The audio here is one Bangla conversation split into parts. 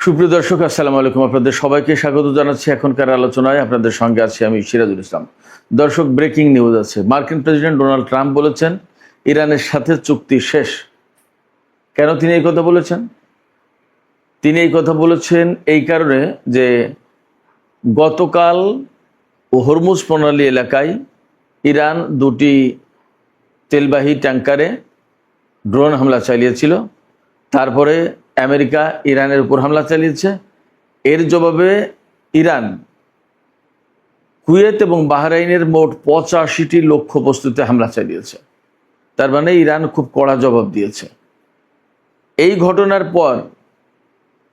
সুপ্রিয় দর্শক, আসসালামু আলাইকুম। আপনাদের সবাইকে স্বাগত জানাচ্ছি এখনকার আলোচনায়। আপনাদের সঙ্গে আছি আমি সিরাজুল ইসলাম। দর্শক, ব্রেকিং নিউজ আছে। মার্কিন প্রেসিডেন্ট ডোনাল্ড ট্রাম্প বলেছেন ইরানের সাথে চুক্তি শেষ। কেন তিনি এই কথা বলেছেন? তিনি এই কথা বলেছেন এই কারণে যে গতকাল হরমুজ প্রণালী এলাকায় ইরান দুটি তেলবাহী ট্যাঙ্কারে ড্রোন হামলা চালিয়েছিল। তারপরে আমেরিকা ইরানের উপর হামলা চালিয়েছে। এর জবাবে ইরান কুয়েত এবং বাহরাইনের মোট 85টি লক্ষ্যবস্তুতে হামলা চালিয়েছে। তার মানে ইরান খুব কড়া জবাব দিয়েছে। এই ঘটনার পর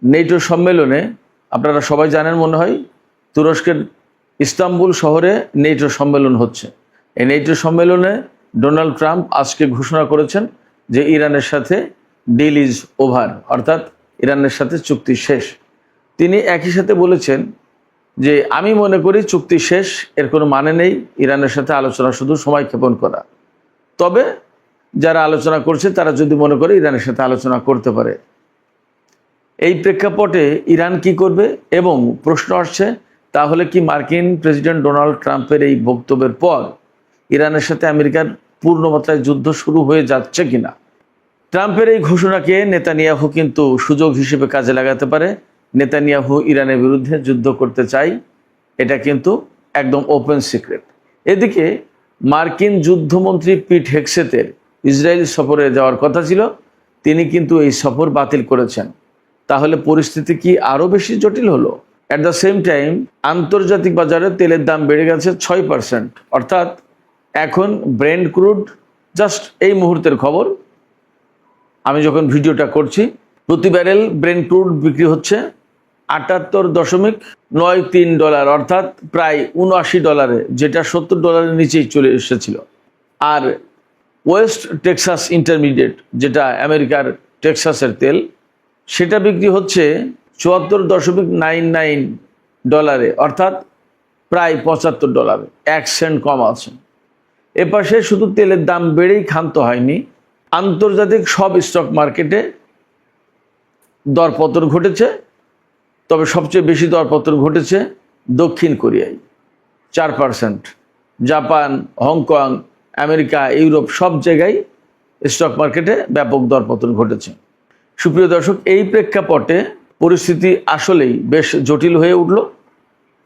নেটো সম্মেলনে, আপনারা সবাই জানেন মনে হয়, তুরস্কের ইস্তাম্বুল শহরে নেটো সম্মেলন হচ্ছে। এই নেটো সম্মেলনে ডোনাল্ড ট্রাম্প আজকে ঘোষণা করেছেন যে ইরানের সাথে ডিল ইজ ওভার, অর্থাৎ ইরানের সাথে চুক্তি শেষ। তিনি একই সাথে বলেছেন যে আমি মনে করি চুক্তি শেষ, এর কোনো মানে নেই, ইরানের সাথে আলোচনা শুধু সময় ক্ষেপণ করা। তবে যারা আলোচনা করছে তারা যদি মনে করে ইরানের সাথে আলোচনা করতে পারে। এই প্রেক্ষাপটে ইরান কি করবে? এবং প্রশ্ন আসছে, তাহলে কি মার্কিন প্রেসিডেন্ট ডোনাল্ড ট্রাম্পের এই বক্তব্যের পর ইরানের সাথে আমেরিকার পূর্ণমাত্রায় যুদ্ধ শুরু হয়ে যাচ্ছে কিনা? ট্রাম্পের এই ঘোষণাকে নেতানিয়াহু কিন্তু সুযোগ হিসেবে কাজে লাগাতে পারে। নেতানিয়াহু ইরানের বিরুদ্ধে যুদ্ধ করতে চায়, এটা কিন্তু একদম ওপেন সিক্রেট। এদিকে মার্কিন যুদ্ধমন্ত্রী পিট হেগসেথের ইসরায়েল সফরে যাওয়ার কথা ছিল, তিনি কিন্তু এই সফর বাতিল করেছেন। তাহলে পরিস্থিতি কি আরও বেশি জটিল হলো? অ্যাট দ্য সেম টাইম আন্তর্জাতিক বাজারে তেলের দাম বেড়ে গেছে 6%। অর্থাৎ এখন ব্রেন্ট ক্রুড, জাস্ট এই মুহূর্তের খবর, আমি যখন ভিডিওটা করছি, প্রতি ব্যারেল ব্রেন্ট ক্রুড বিক্রি হচ্ছে $78.93, অর্থাৎ প্রায় $79, যেটা $70 নিচেই চলে এসেছিল। আর ওয়েস্ট টেক্সাস ইন্টারমিডিয়েট, যেটা আমেরিকার টেক্সাসের তেল, সেটা বিক্রি হচ্ছে $74.99, অর্থাৎ প্রায় $75, 1 সেন্ট কম আছে। এপাশে শুধু তেলের দাম বেড়েই ক্ষান্ত হয়নি, আন্তর্জাতিক সব স্টক মার্কেটে দরপতন ঘটেছে। তবে সবচেয়ে বেশি দরপতন ঘটেছে দক্ষিণ কোরিয়ায়, 4%। জাপান, হংকং, আমেরিকা, ইউরোপ সব জায়গায় স্টক মার্কেটে ব্যাপক দরপতন ঘটেছে। সুপ্রিয় দর্শক, এই প্রেক্ষাপটে পরিস্থিতি আসলেই বেশ জটিল হয়ে উঠল।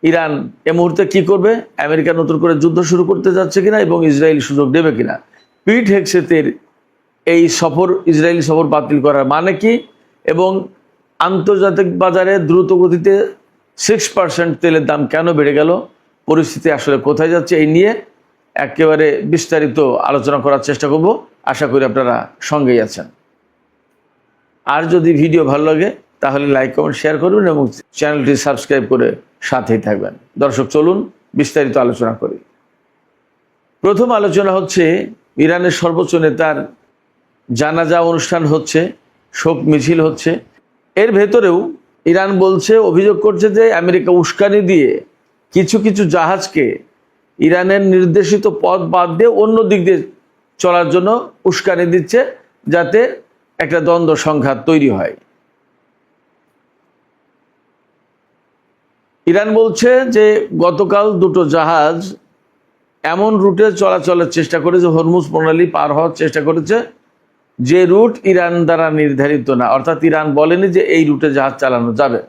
ইরান এ মুহূর্তে কি করবে? আমেরিকা নতুন করে যুদ্ধ শুরু করতে যাচ্ছে কিনা এবং ইসরায়েল সুযোগ দেবে কিনা? পিট হেগসেথের এই সফর, ইসরায়েলি সফর বাতিল করার মানে কি, এবং আন্তর্জাতিক বাজারে দ্রুত গতিতে 6% তেলের দাম কেন বেড়ে গেল, পরিস্থিতি আসলে কোথায় যাচ্ছে, এই নিয়ে একেবারে বিস্তারিত আলোচনা করার চেষ্টা করব। আশা করি আপনারা সঙ্গেই আছেন। আর যদি ভিডিও ভালো লাগে তাহলে লাইক, কমেন্ট, শেয়ার করবেন এবং চ্যানেলটি সাবস্ক্রাইব করে সাথেই থাকবেন। দর্শক, চলুন বিস্তারিত আলোচনা করি। প্রথম আলোচনা হচ্ছে ইরানের সর্বোচ্চ নেতার জানাজা অনুষ্ঠান হচ্ছে, শোক মিছিল হচ্ছে। এর ভেতরেও ইরান বলছে, অভিযোগ করছে যে আমেরিকা উস্কানি দিয়ে কিছু কিছু জাহাজকে ইরানের নির্দেশিত পথ বাদ দিয়ে অন্য দিক দিয়ে চলার জন্য উস্কানি দিচ্ছে, যাতে একটা দ্বন্দ্ব সংঘাত তৈরি হয়। ইরান বলছে যে গতকাল দুটো জাহাজ এমন রুটে চলাচলের চেষ্টা করেছে, হরমুজ প্রণালী পার হওয়ার চেষ্টা করেছে, যে রুট ইরান দ্বারা নির্ধারিত না। অর্থাৎ ইরান বলেনি যে এই রুটে জাহাজ চালানো যাবে।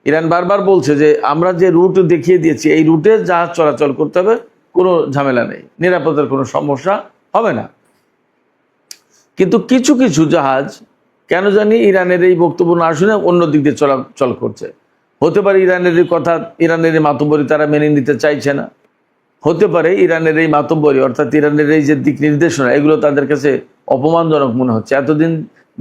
ইরান বারবার বলছে যে আমরা যে রুট দেখিয়ে দিয়েছি, এই রুটে জাহাজ চলাচল করতে হবে, কোনো ঝামেলা নেই, নিরাপত্তার কোনো সমস্যা হবে না। কিন্তু কিছু কিছু জাহাজ কেন জানি ইরানের এই বক্তব্য না শুনে অন্য দিক দিয়ে চলাচল করছে। হতে পারে ইরানের এই কথা, ইরানের এই মাতব্বরি তারা মেনে নিতে চাইছে না। হতে পারে ইরানের এই মাতব্বরি, অর্থাৎ ইরানের এই যে দিক নির্দেশনা, এগুলো তাদের কাছে অপমানজনক মনে হচ্ছে। এতদিন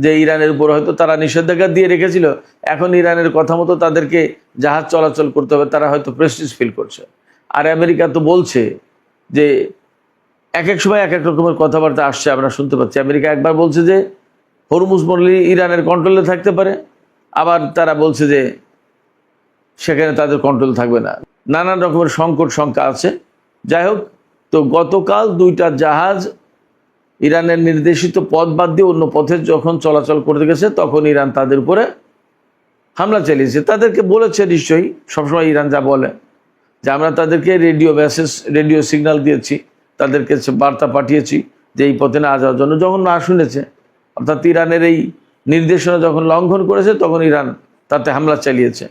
যে ইরানের উপর হয়তো তারা নিষেধাজ্ঞা দিয়ে রেখেছিল, এখন ইরানের কথা মতো তাদেরকে জাহাজ চলাচল করতে হবে, তারা হয়তো প্রেস্টিজ ফিল করছে। আর আমেরিকা তো বলছে যে এক এক সময় এক এক রকমের কথাবার্তা আসছে, আমরা শুনতে পাচ্ছি। আমেরিকা একবার বলছে যে হরমুজ প্রণালী ইরানের কন্ট্রোলে থাকতে পারে, আবার তারা বলছে যে সেখানে তাদের কন্ট্রোল থাকবে না। নানান রকমের সংকট শঙ্কা আছে। যাই হোক, তো গতকাল দুইটা জাহাজ ইরানের নির্দেশিত পথ বাদ দিয়ে অন্য পথে যখন চলাচল করতে গেছে, তখন ইরান তাদের উপরে হামলা চালিয়েছে। তাদেরকে বলেছে নিশ্চয়ই, সবসময় ইরান যা বলে যে আমরা তাদেরকে রেডিও সিগন্যাল দিয়েছি, তাদেরকে বার্তা পাঠিয়েছি যে এই পথে না যাওয়ার জন্য। যখন না শুনেছে, অর্থাৎ ইরানের এই নির্দেশনা যখন লঙ্ঘন করেছে, তখন ইরান তাতে হামলা চালিয়েছে।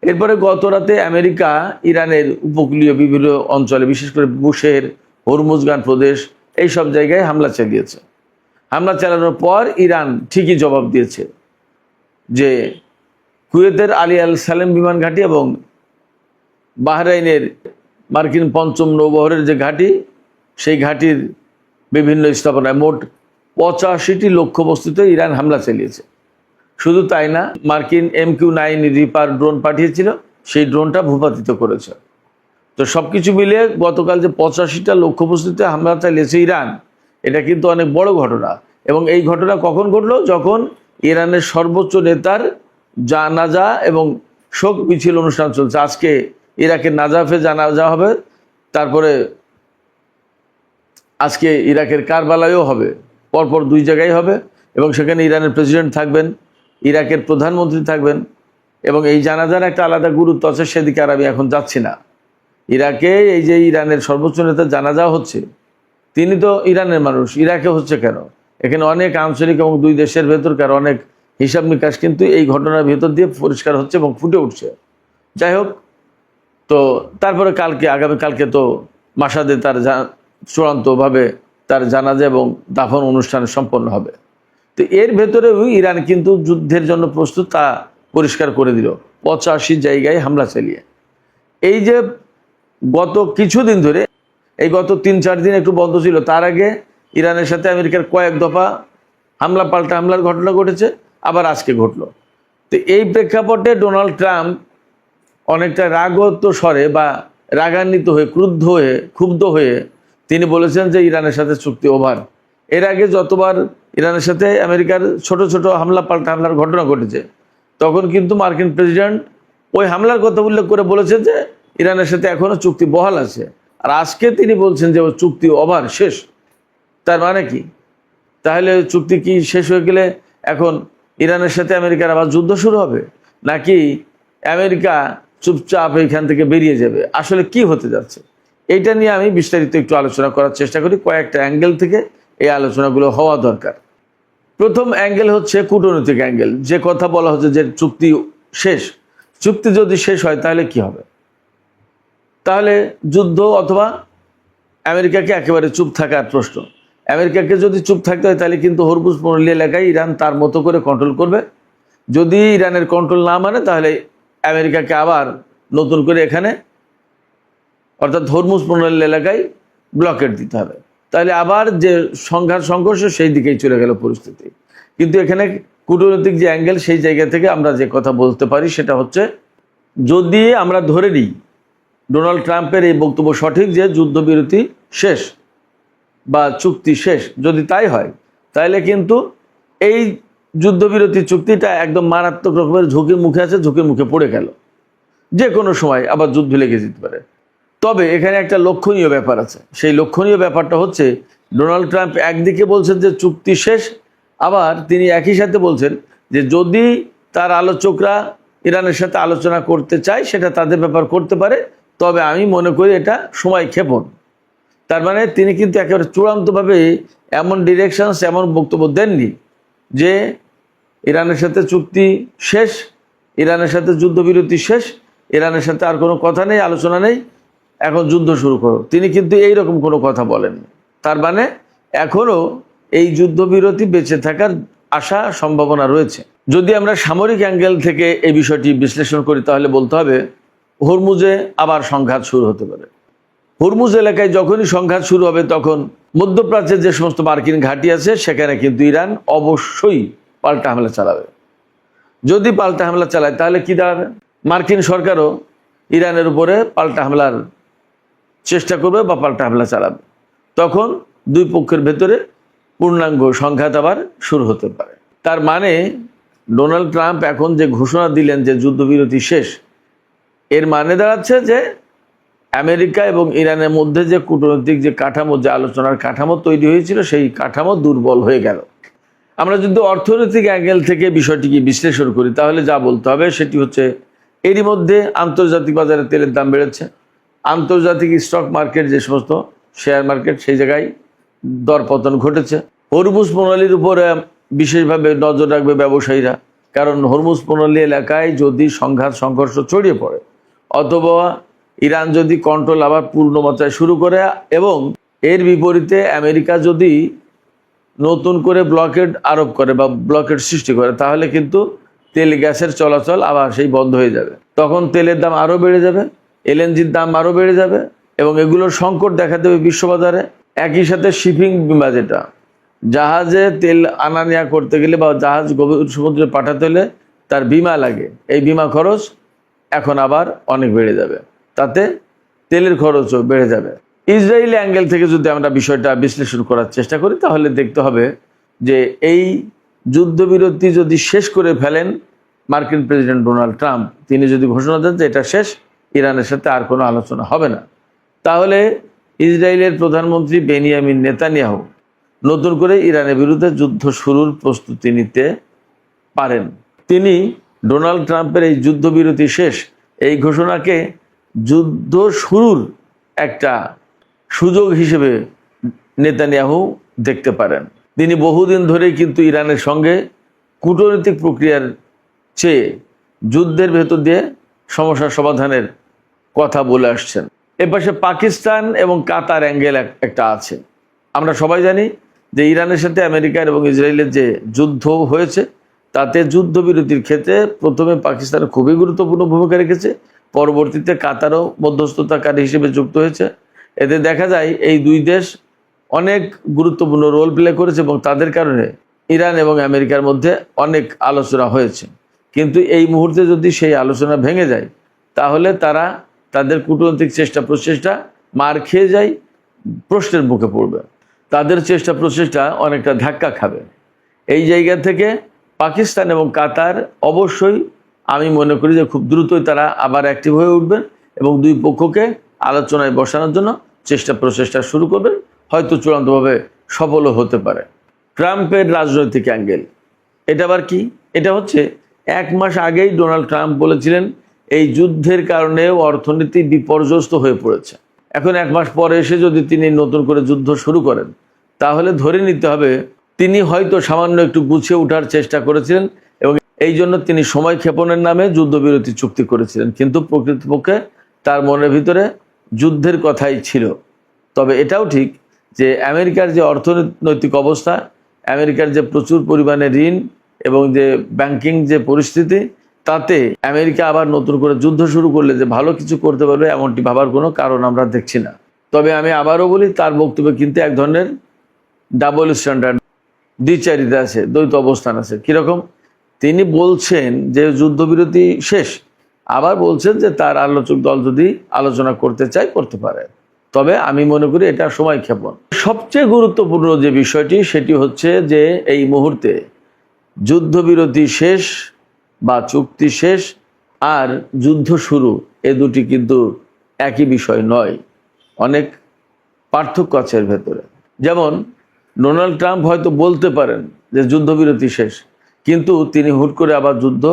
এরপরে গত রাতে আমেরিকা ইরানের উপকূলীয় বিভিন্ন অঞ্চলে, বিশেষ করে বুশের, হরমুজগান প্রদেশ, এই সব জায়গায় হামলা চালিয়েছে। হামলা চালানোর পর ইরান ঠিকই জবাব দিয়েছে যে কুয়েতের আলী আল সালেম বিমান ঘাঁটি এবং বাহরাইনের মার্কিন পঞ্চম নৌবহরের যে ঘাঁটি, সেই ঘাঁটির বিভিন্ন স্থাপনায় মোট 85টি লক্ষ্যবস্তুতে ইরান হামলা চালিয়েছে। শুধু তাই না, মার্কিন MQ-9 রিপার ড্রোন পাঠিয়েছিল, সেই ড্রোনটা ভূপাতিত করেছে। তো সব কিছু মিলিয়ে গতকাল যে 85টা লক্ষ্যবস্তুতে হামলা চালিয়েছে ইরান, এটা কিন্তু অনেক বড় ঘটনা। এবং এই ঘটনা কখন ঘটলো? যখন ইরানের সর্বোচ্চ নেতার জানাজা এবং শোক মিছিল অনুষ্ঠান চলছে। আজকে ইরাকের নাজাফে জানাজা হবে, তারপরে আজকে ইরাকের কারবালায়ও হবে, পরপর 2 জায়গায় হবে। এবং সেখানে ইরানের প্রেসিডেন্ট থাকবেন, ইরাকের প্রধানমন্ত্রী থাকবেন, এবং এই জানাজার একটা আলাদা গুরুত্ব আছে, সেদিকে আর আমি এখন যাচ্ছি না। ইরাকে এই যে ইরানের সর্বোচ্চ নেতার জানাজা হচ্ছে, তিনি তো ইরানের মানুষ, ইরাকে হচ্ছে কেন? এখানে অনেক আঞ্চলিক এবং 2 দেশের ভেতরকার অনেক হিসাব নিকাশ কিন্তু এই ঘটনার ভেতর দিয়ে পরিষ্কার হচ্ছে এবং ফুটে উঠছে। যাই হোক, তো তারপরে আগামীকালকে তো মাসাদে তার চূড়ান্তভাবে তার জানাজা এবং দাফন অনুষ্ঠান সম্পন্ন হবে। তো এর ভেতরেও ইরান কিন্তু যুদ্ধের জন্য প্রস্তুত, তা পরিষ্কার করে দিল 85 জায়গায় হামলা চালিয়ে। এই যে গত কিছুদিন ধরে, এই গত 3-4 দিন একটু বন্ধ ছিল, তার আগে ইরানের সাথে আমেরিকার কয়েক দফা হামলা পাল্টা হামলার ঘটনা ঘটেছে, আবার আজকে ঘটলো। তো এই প্রেক্ষাপটে ডোনাল্ড ট্রাম্প অনেকটা রাগত স্বরে বা রাগান্বিত হয়ে, ক্ষুব্ধ হয়ে তিনি বলেছেন যে ইরানের সাথে চুক্তি ওভার। এর আগে যতবার ইরানের সাথে আমেরিকার ছোট ছোট হামলা পাল্টা হামলার ঘটনা ঘটেছে, তখন কিন্তু মার্কিন প্রেসিডেন্ট ওই হামলার কথা উল্লেখ করে বলেছেন যে ইরানের সাথে এখনো চুক্তি বহাল আছে। আর আজকে তিনি বলছেন যে ও চুক্তি ওভার, শেষ। তার মানে কি? তাহলে চুক্তি কি শেষ হয়ে গেলে এখন ইরানের সাথে আমেরিকার আবার যুদ্ধ শুরু হবে, নাকি আমেরিকা চুপচাপ এখান থেকে বেরিয়ে যাবে? আসলে কি হতে যাচ্ছে, এইটা নিয়ে আমি বিস্তারিত একটু আলোচনা করার চেষ্টা করি। কয়েকটা অ্যাঙ্গেল থেকে এই আলোচনাগুলো হওয়া দরকার। প্রথম অ্যাঙ্গেল হচ্ছে কূটনৈতিক অ্যাঙ্গেল। যে কথা বলা হচ্ছে যে চুক্তি শেষ, চুক্তি যদি শেষ হয় তাহলে কি হবে? তাহলে যুদ্ধ, অথবা আমেরিকাকে একেবারে চুপ থাকার প্রশ্ন। আমেরিকাকে যদি চুপ থাকতে হয়, তাহলে কিন্তু হরমুজ প্রণালী এলাকায় ইরান তার মতো করে কন্ট্রোল করবে। যদি ইরানের কন্ট্রোল না মানে, তাহলে আমেরিকাকে আবার নতুন করে এখানে, অর্থাৎ হরমুজ প্রণালী এলাকায় ব্লকেট দিতে হবে। তাহলে আবার যে সংঘর্ষ, সেই দিকেই চলে গেল পরিস্থিতি। কিন্তু এখানে কূটনৈতিক যে অ্যাঙ্গেল, সেই জায়গা থেকে আমরা যে কথা বলতে পারি সেটা হচ্ছে, যদি আমরা ধরে নিই ডোনাল্ড ট্রাম্পের এই বক্তব্য সঠিক যে যুদ্ধবিরতি শেষ বা চুক্তি শেষ, যদি তাই হয়, তাহলে কিন্তু এই যুদ্ধবিরতি চুক্তিটা একদম মারাত্মক রকমের ঝুঁকির মুখে আছে, ঝুঁকির মুখে পড়ে গেল। যে কোনো সময় আবার যুদ্ধ লেগে যেতে পারে। তবে এখানে একটা লক্ষণীয় ব্যাপার আছে। সেই লক্ষণীয় ব্যাপারটা হচ্ছে, ডোনাল্ড ট্রাম্প একদিকে বলছেন যে চুক্তি শেষ, আবার তিনি একই সাথে বলছেন যে যদি তার আলোচকরা ইরানের সাথে আলোচনা করতে চায়, সেটা তাদের ব্যাপার করতে পারে, তবে আমি মনে করি এটা সময় ক্ষেপণ। তার মানে তিনি কিন্তু একেবারে চূড়ান্তভাবে এমন ডিরেকশনস, এমন বক্তব্য দেননি যে ইরানের সাথে চুক্তি শেষ, ইরানের সাথে যুদ্ধবিরতি শেষ, ইরানের সাথে আর কোনো কথা নেই, আলোচনা নেই, এখন যুদ্ধ শুরু করো। তিনি কিন্তু এইরকম কোনো কথা বলেননি। তার মানে এখনও এই যুদ্ধবিরতি বেঁচে থাকার আশা, সম্ভাবনা রয়েছে। যদি আমরা সামরিক অ্যাঙ্গেল থেকে এই বিষয়টি বিশ্লেষণ করি, তাহলে বলতে হবে হরমুজে আবার সংঘাত শুরু হতে পারে। হরমুজ এলাকায় যখনই সংঘাত শুরু হবে, তখন মধ্যপ্রাচ্যের যে সমস্ত মার্কিন ঘাঁটি আছে, সেখানে কিন্তু ইরান অবশ্যই পাল্টা হামলা চালাবে। যদি পাল্টা হামলা চালায়, তাহলে কি দাঁড়াবে? মার্কিন সরকারও ইরানের উপরে পাল্টা হামলার চেষ্টা করবে বা পাল্টা হামলা চালাবে। তখন দুই পক্ষের ভেতরে পূর্ণাঙ্গ সংঘাত আবার শুরু হতে পারে। তার মানে ডোনাল্ড ট্রাম্প এখন যে ঘোষণা দিলেন যে যুদ্ধবিরতি শেষ, এর মানে দাঁড়াচ্ছে যে আমেরিকা এবং ইরানের মধ্যে যে কূটনৈতিক যে কাঠামো, যে আলোচনার কাঠামো তৈরি হয়েছিল, সেই কাঠামো দুর্বল হয়ে গেল। আমরা যদি অর্থনৈতিক অ্যাঙ্গেল থেকে বিষয়টিকে বিশ্লেষণ করি তাহলে যা বলতে হবে সেটি হচ্ছে, এরই মধ্যে আন্তর্জাতিক বাজারে তেলের দাম বেড়েছে, আন্তর্জাতিক স্টক মার্কেট যে সমস্ত শেয়ার মার্কেট সেই জায়গায় দরপতন ঘটেছে। হরমুজ প্রণালীর উপরে বিশেষভাবে নজর রাখবে ব্যবসায়ীরা, কারণ হরমুজ প্রণালী এলাকায় যদি সংঘাত সংঘর্ষ ছড়িয়ে পড়ে অথবা ইরান যদি কন্ট্রোল আবার পূর্ণ মাত্রায় শুরু করে এবং এর বিপরীতে আমেরিকা যদি নতুন করে ব্লকেড আরোপ করে বা ব্লকেড সৃষ্টি করে, তাহলে কিন্তু তেল গ্যাসের চলাচল আবার সেই বন্ধ হয়ে যাবে। তখন তেলের দাম আরও বেড়ে যাবে, এলএনজির দাম আরও বেড়ে যাবে এবং এগুলোর সংকট দেখা দেবে বিশ্ববাজারে। একই সাথে শিপিং বিমা, যেটা জাহাজে তেল আনা নেওয়া করতে গেলে বা জাহাজ গভীর সমুদ্রে পাঠাতে হলে তার বিমা লাগে, এই বিমা খরচ এখন আবার অনেক বেড়ে যাবে, তাতে তেলের খরচও বেড়ে যাবে। ইসরায়েলি অ্যাঙ্গেল থেকে যদি আমরা বিষয়টা বিশ্লেষণ করার চেষ্টা করি তাহলে দেখতে হবে যে এই যুদ্ধবিরতি যদি শেষ করে ফেলেন মার্কিন প্রেসিডেন্ট ডোনাল্ড ট্রাম্প, তিনি যদি ঘোষণা দেন যে এটা শেষ, ইরানের সাথে আর কোনো আলোচনা হবে না, তাহলে ইসরায়েলের প্রধানমন্ত্রী বেনিয়ামিন নেতানিয়াহু নতুন করে ইরানের বিরুদ্ধে যুদ্ধ শুরুর প্রস্তুতি নিতে পারেন। তিনি ডোনাল্ড ট্রাম্পের এই যুদ্ধবিরতি শেষ এই ঘোষণাকে যুদ্ধ শুরুর একটা সুযোগ হিসেবে নেতানিয়াহু দেখতে পারেন। তিনি বহুদিন ধরেই কিন্তু ইরানের সঙ্গে কূটনৈতিক প্রক্রিয়ার চেয়ে যুদ্ধের ভেতর দিয়ে সমস্যার সমাধানের কথা বলে আসছেন। এপাশে পাকিস্তান এবং কাতার অ্যাঙ্গেল একটা আছে। আমরা সবাই জানি যে ইরানের সাথে আমেরিকার এবং ইসরায়েলের যে যুদ্ধ হয়েছে তাতে যুদ্ধবিরতির ক্ষেত্রে প্রথমে পাকিস্তান খুবই গুরুত্বপূর্ণ ভূমিকা রেখেছে, পরবর্তীতে কাতারও মধ্যস্থতাকারী হিসেবে যুক্ত হয়েছে। এতে দেখা যায় এই দুই দেশ অনেক গুরুত্বপূর্ণ রোল প্লে করেছে এবং তাদের কারণে ইরান এবং আমেরিকার মধ্যে অনেক আলোচনা হয়েছে। কিন্তু এই মুহূর্তে যদি সেই আলোচনা ভেঙে যায় তাহলে তারা তাদের কূটনৈতিক চেষ্টা প্রচেষ্টা মার খেয়ে যায়, প্রশ্নের মুখে পড়বে, তাদের চেষ্টা প্রচেষ্টা অনেকটা ধাক্কা খাবে। এই জায়গা থেকে পাকিস্তান এবং কাতার অবশ্যই আমি মনে করি যে খুব দ্রুতই তারা আবার অ্যাক্টিভ হয়ে উঠবেন এবং দুই পক্ষকে আলোচনায় বসানোর জন্য চেষ্টা প্রচেষ্টা শুরু করবেন, হয়তো চূড়ান্তভাবে সফলও হতে পারে। ট্রাম্পের রাজনৈতিক অ্যাঙ্গেল, এটা আবার কি? এটা হচ্ছে 1 মাস আগেই ডোনাল্ড ট্রাম্প বলেছিলেন এই যুদ্ধের কারণে অর্থনীতি বিপর্যস্ত হয়ে পড়েছে। এখন 1 মাস পরে এসে যদি তিনি নতুন করে যুদ্ধ শুরু করেন তাহলে ধরে নিতে হবে তিনি হয়তো সামান্য একটু গুছিয়ে ওঠার চেষ্টা করেছিলেন এবং এই জন্য তিনি সময় ক্ষেপণের নামে যুদ্ধবিরতি চুক্তি করেছিলেন, কিন্তু প্রকৃতপক্ষে তার মনের ভিতরে যুদ্ধের কথাই ছিল। তবে এটাও ঠিক যে আমেরিকার যে অর্থনৈতিক অবস্থা, আমেরিকার যে প্রচুর পরিমাণে ঋণ এবং যে ব্যাংকিং যে পরিস্থিতি, তাতে আমেরিকা আবার নতুন করে যুদ্ধ শুরু করলে যে ভালো কিছু করতে পারবে এমনটি ভাবার কোনো কারণ আমরা দেখছি না। তবে আমি আবারও বলি, তার বক্তব্যে কিন্তু এক ধরনের ডাবল স্ট্যান্ডার্ড, দ্বিচারিতা আছে, দ্বৈত অবস্থান আছে। কীরকম? তিনি বলছেন যে যুদ্ধবিরতি শেষ, আবার বলছেন যে তার আলোচক দল যদি আলোচনা করতে চায় করতে পারে। তবে আমি মনে করি এটা সময় ক্ষেপণ। সবচেয়ে গুরুত্বপূর্ণ যে বিষয়টি সেটি হচ্ছে যে এই মুহূর্তে যুদ্ধবিরতি শেষ বা চুক্তি শেষ আর যুদ্ধ শুরু, এ দুটি কিন্তু একই বিষয় নয়, অনেক পার্থক্য আছে এর ভেতরে। যেমন ডোনাল্ড ট্রাম্প হয়তো বলতে পারেন যে যুদ্ধবিরতি শেষ, কিন্তু তিনি হুট করে আবার যুদ্ধ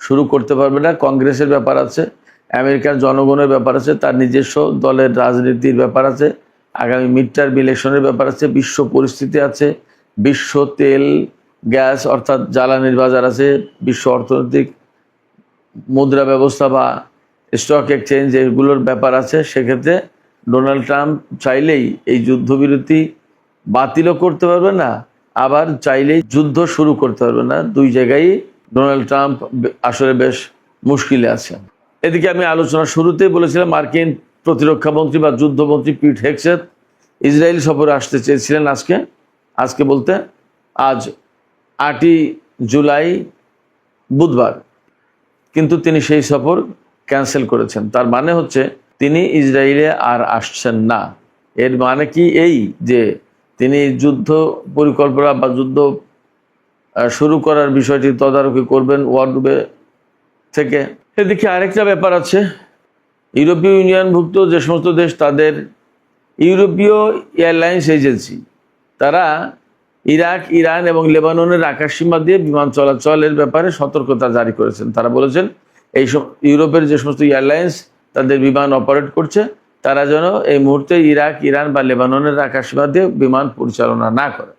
শুরু করতে পারবে না। কংগ্রেসের ব্যাপার আছে, আমেরিকার জনগণের ব্যাপার আছে, তার নিজস্ব দলের রাজনীতির ব্যাপার আছে, আগামী মিড টার্ম ইলেকশনের ব্যাপার আছে, বিশ্ব পরিস্থিতি আছে, বিশ্ব তেল গ্যাস অর্থাৎ জ্বালানির বাজার আছে, বিশ্ব অর্থনৈতিক মুদ্রা ব্যবস্থা বা স্টক এক্সচেঞ্জ এগুলোর ব্যাপার আছে। সেক্ষেত্রে ডোনাল্ড ট্রাম্প চাইলেই এই যুদ্ধবিরতি বাতিলও করতে পারবে না, আবার চাইলেই যুদ্ধ শুরু করতে পারবে না। দুই জায়গায় ডোনাল্ড ট্রাম্প আসলে বেশ মুশকিলে আছে। এদিকে আমি আলোচনার শুরুতেই বলেছিলাম মার্কিন প্রতিরক্ষা মন্ত্রী বা যুদ্ধমন্ত্রী পিট হেগসেথ ইসরায়েল সফরে আসতে চেয়েছিলেন আজকে বলতে আজ 8ই জুলাই বুধবার, কিন্তু তিনি সেই সফর ক্যান্সেল করেছেন। তার মানে হচ্ছে তিনি ইসরায়েলে আর আসছেন না। এর মানে কি এই যে তিনি যুদ্ধ পরিকল্পনা বা যুদ্ধ শুরু করার বিষয়টি তদারকি করবেন ওয়ার রুমে থেকে। এদিকে আরেকটা ব্যাপার আছে, ইউরোপীয় ইউনিয়নভুক্ত যে সমস্ত দেশ তাদের ইউরোপীয় এয়ারলাইন্স এজেন্সি তারা ইরাক, ইরান এবং লেবাননের আকাশসীমা দিয়ে বিমান চলাচলের ব্যাপারে সতর্কতা জারি করেছেন। তারা বলেছেন এই ইউরোপের যে সমস্ত এয়ারলাইন্স তাদের বিমান অপারেট করছে তারা যেন এই মুহূর্তে ইরাক, ইরান বা লেবাননের আকাশসীমা দিয়ে বিমান পরিচালনা না করে।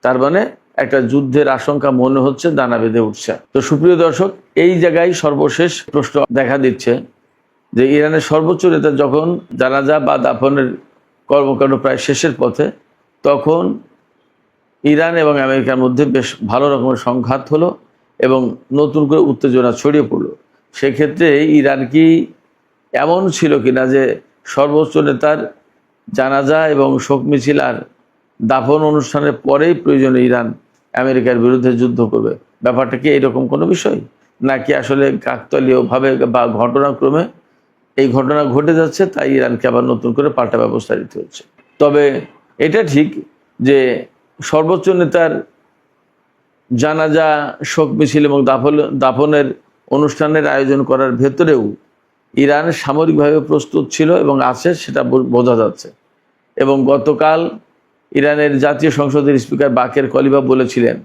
তার মানে একটা যুদ্ধের আশঙ্কা মনে হচ্ছে দানা বেঁধে উঠছে। তো সুপ্রিয় দর্শক, এই জায়গায় সর্বশেষ প্রশ্ন দেখা দিচ্ছে যে ইরানের সর্বোচ্চ নেতা যখন জানাজা বা দাফনের কর্মকাণ্ড প্রায় শেষের পথে, তখন ইরান এবং আমেরিকার মধ্যে বেশ ভালো রকমের সংঘাত হলো এবং নতুন করে উত্তেজনা ছড়িয়ে পড়লো। সেক্ষেত্রে ইরান কি এমন ছিল কিনা যে সর্বোচ্চ নেতার জানাজা এবং শোক মিছিল আর দাফন অনুষ্ঠানের পরেই প্রয়োজনে ইরান আমেরিকার বিরুদ্ধে যুদ্ধ করবে? ব্যাপারটা কি এরকম কোনো বিষয়, নাকি আসলে কাকতালীয়ভাবে বা ঘটনাক্রমে এই ঘটনা ঘটে যাচ্ছে, তাই ইরানকে আবার নতুন করে পাল্টা ব্যবস্থা নিতে হচ্ছে? তবে এটা ঠিক যে সর্বোচ্চ নেতার জানাজা, শোক মিছিল এবং দাফনের অনুষ্ঠানের আয়োজন করার ভেতরেও ইরান সামরিকভাবে প্রস্তুত ছিল এবং আছে, সেটা বোঝা যাচ্ছে। এবং গতকাল ইরানের জাতীয় সংসদের স্পিকার বাকের কলিবা বলেছিলেন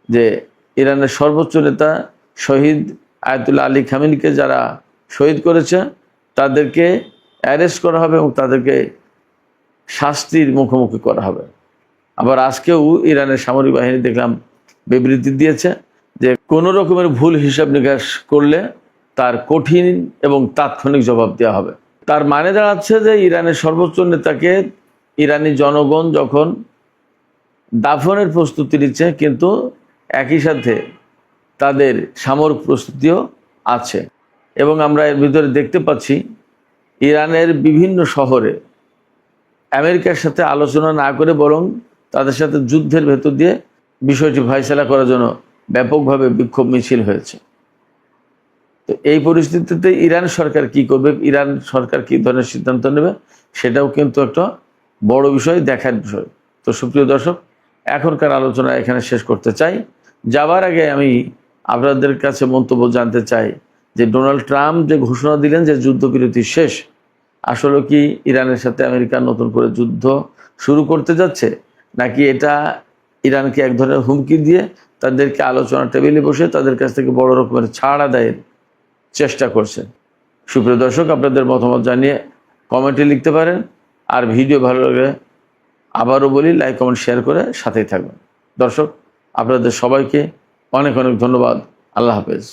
যে ইরানের সর্বোচ্চ নেতা শহীদ আয়াতুল্লাহ আলী খামেনিকে যারা শহীদ করেছে তাদেরকে অ্যারেস্ট করা হবে এবং তাদেরকে শাস্তির মুখোমুখি করা হবে। আবার আজকেও ইরানের সামরিক বাহিনী দেখলাম বিবৃতি দিয়েছে যে কোনো রকমের ভুল হিসাব নিকাশ করলে তার কঠিন এবং তাৎক্ষণিক জবাব দেওয়া হবে। তার মানে দাঁড়াচ্ছে যে ইরানের সর্বোচ্চ নেতাকে ইরানি জনগণ যখন দাফনের প্রস্তুতি নিচ্ছে, কিন্তু একই সাথে তাদের সামরিক প্রস্তুতিও আছে। এবং আমরা এর ভিতরে দেখতে পাচ্ছি ইরানের বিভিন্ন শহরে আমেরিকার সাথে আলোচনা না করে বরং তাদের সাথে যুদ্ধের ভেতর দিয়ে বিষয়টি ফয়সালা করার জন্য ব্যাপকভাবে বিক্ষোভ মিছিল হয়েছে। তো এই পরিস্থিতিতে ইরান সরকার কি করবে, ইরান সরকার কি ধরনের সিদ্ধান্ত নেবে, সেটাও কিন্তু একটা বড় বিষয়, দেখার বিষয়। তো সুপ্রিয় দর্শক, এখনকার আলোচনা এখানে শেষ করতে চাই। যাবার আগে আমি আপনাদের কাছে মন্তব্য জানতে চাই যে ডোনাল্ড ট্রাম্প যে ঘোষণা দিলেন যে যুদ্ধবিরতি শেষ, আসলে কি ইরানের সাথে আমেরিকা নতুন করে যুদ্ধ শুরু করতে যাচ্ছে, নাকি এটা ইরানকে এক ধরনের হুমকি দিয়ে তাদেরকে আলোচনা টেবিলে বসে তাদের কাছ থেকে বড় রকমের ছাড় আদায়ের চেষ্টা করছে? সুপ্রিয় দর্শক, আপনাদের মতামত জানিয়ে কমেন্টে লিখতে পারেন। আর ভিডিও ভালো লাগলে আবারও বলি, লাইক, কমেন্ট, শেয়ার করে সাথেই থাকবেন। দর্শক, আপনাদের সবাইকে অনেক অনেক ধন্যবাদ। আল্লাহ হাফেজ।